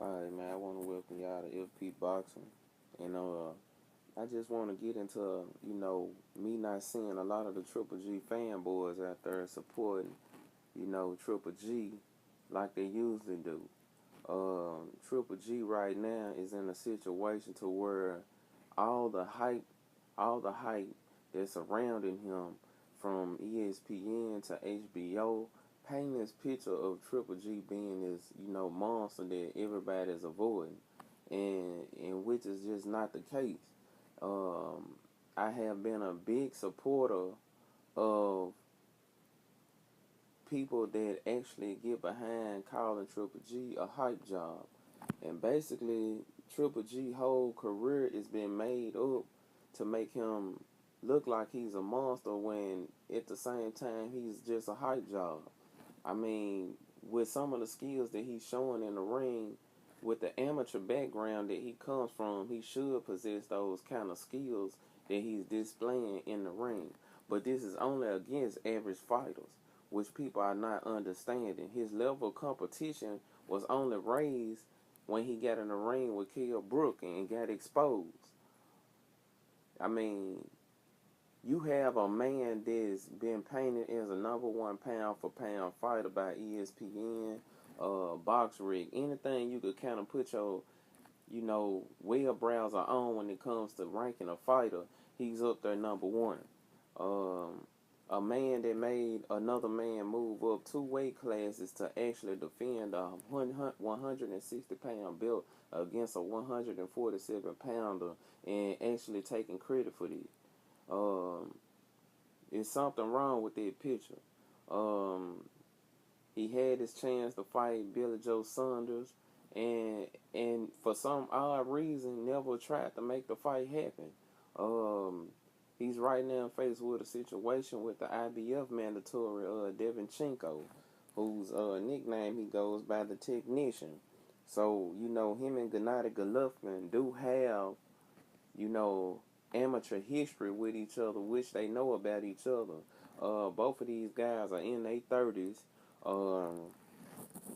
Alright, man, I want to welcome y'all to FP Boxing. And I just want to get into, me not seeing a lot of the Triple G fanboys out there supporting, Triple G like they usually do. Triple G right now is in a situation to where all the hype, all the hype that's surrounding him from ESPN to HBO paint this picture of Triple G being this, monster that everybody's avoiding, and which is just not the case. Um, I have been a big supporter of people that actually get behind calling Triple G a hype job. And basically, Triple G whole career is being made up to make him look like he's a monster when at the same time he's just a hype job. I mean, with some of the skills that he's showing in the ring, with the amateur background that he comes from, he should possess those kind of skills that he's displaying in the ring. But this is only against average fighters, which people are not understanding. His level of competition was only raised when he got in the ring with Kell Brook and got exposed. I mean, you have a man that's been painted as a number one pound for pound fighter by ESPN, BoxRec, anything you could kind of put your, web browser on when it comes to ranking a fighter, he's up there number one. A man that made another man move up 2 weight classes to actually defend a 160-pound belt against a 147-pounder and actually taking credit for this. There's something wrong with that picture. He had his chance to fight Billy Joe Saunders, and for some odd reason never tried to make the fight happen. He's right now faced with a situation with the IBF mandatory Devinchenko, whose nickname he goes by the Technician. So him and Gennady Golovkin do have amateur history with each other, which they know about each other. Both of these guys are in their 30s.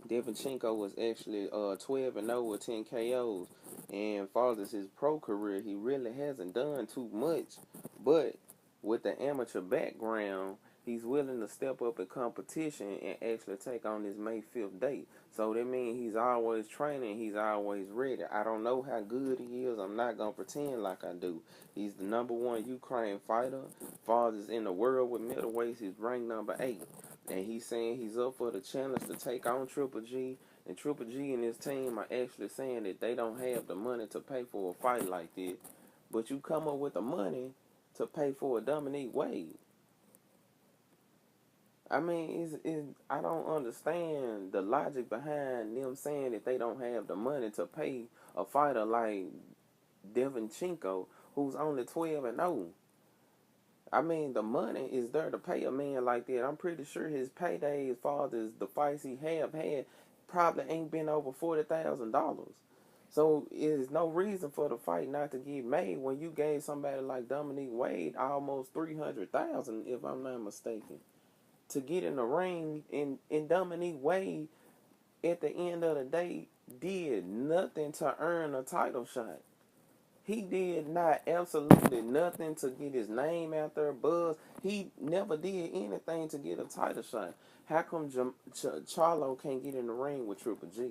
Devinchenko was actually 12-0 with 10 KOs. And far as his pro career, he really hasn't done too much. But with the amateur background, he's willing to step up in competition and actually take on this May 5th date. So that means he's always training, he's always ready. I don't know how good he is. I'm not going to pretend like I do. He's the number one Ukraine fighter. Farthest in the world with middleweights, he's ranked number 8. And he's saying he's up for the challenge to take on Triple G. And Triple G and his team are actually saying that they don't have the money to pay for a fight like this. But you come up with the money to pay for a Dominique Wade. I mean, I don't understand the logic behind them saying that they don't have the money to pay a fighter like Devinchenko, who's only 12-0. I mean, the money is there to pay a man like that. I'm pretty sure his payday, as far as the fights he have had, probably ain't been over $40,000. So there's no reason for the fight not to get made when you gave somebody like Dominique Wade almost $300,000, if I'm not mistaken, to get in the ring. And Dominique Wade, at the end of the day, did nothing to earn a title shot. He did not absolutely nothing to get his name out there, buzz. He never did anything to get a title shot. How come Charlo can't get in the ring with Triple G?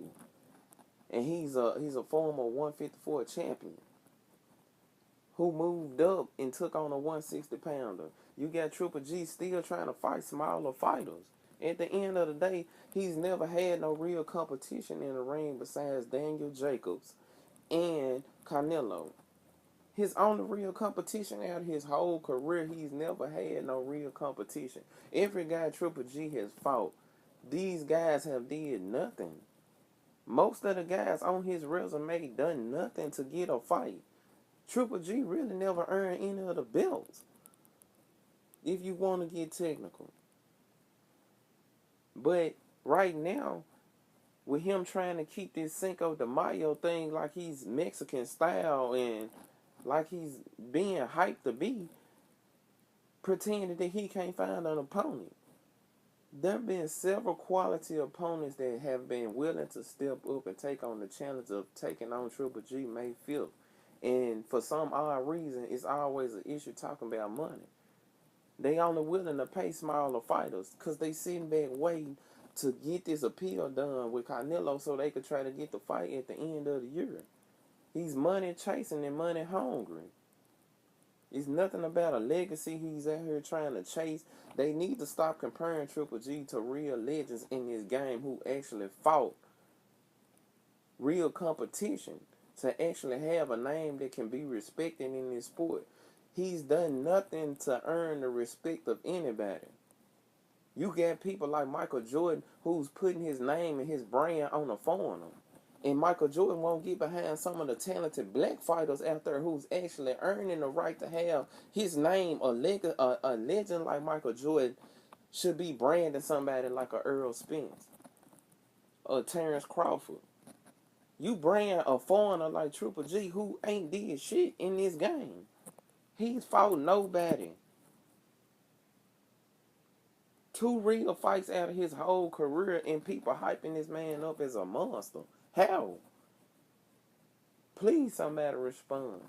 And he's a former 154 champion who moved up and took on a 160-pounder. You got Triple G still trying to fight smaller fighters. At the end of the day, he's never had no real competition in the ring besides Daniel Jacobs and Canelo. His only real competition out of his whole career, he's never had no real competition. Every guy Triple G has fought, these guys have did nothing. Most of the guys on his resume done nothing to get a fight. Triple G really never earned any of the belts, if you want to get technical. But right now, with him trying to keep this Cinco de Mayo thing like he's Mexican style and like he's being hyped to be, pretending that he can't find an opponent. There have been several quality opponents that have been willing to step up and take on the challenge of taking on Triple G May 5th. And for some odd reason, it's always an issue talking about money. They only willing to pay smaller fighters because they sitting back waiting to get this appeal done with Canelo so they could try to get the fight at the end of the year. He's money chasing and money hungry. It's nothing about a legacy he's out here trying to chase. They need to stop comparing Triple G to real legends in this game who actually fought real competition to actually have a name that can be respected in this sport. He's done nothing to earn the respect of anybody. You got people like Michael Jordan who's putting his name and his brand on a foreigner. And Michael Jordan won't get behind some of the talented black fighters out there who's actually earning the right to have his name. A legend like Michael Jordan should be branding somebody like a Earl Spence or Terrence Crawford. You brand a foreigner like Triple G who ain't did shit in this game. He's fought nobody. 2 real fights out of his whole career and people hyping this man up as a monster. How? Please somebody respond.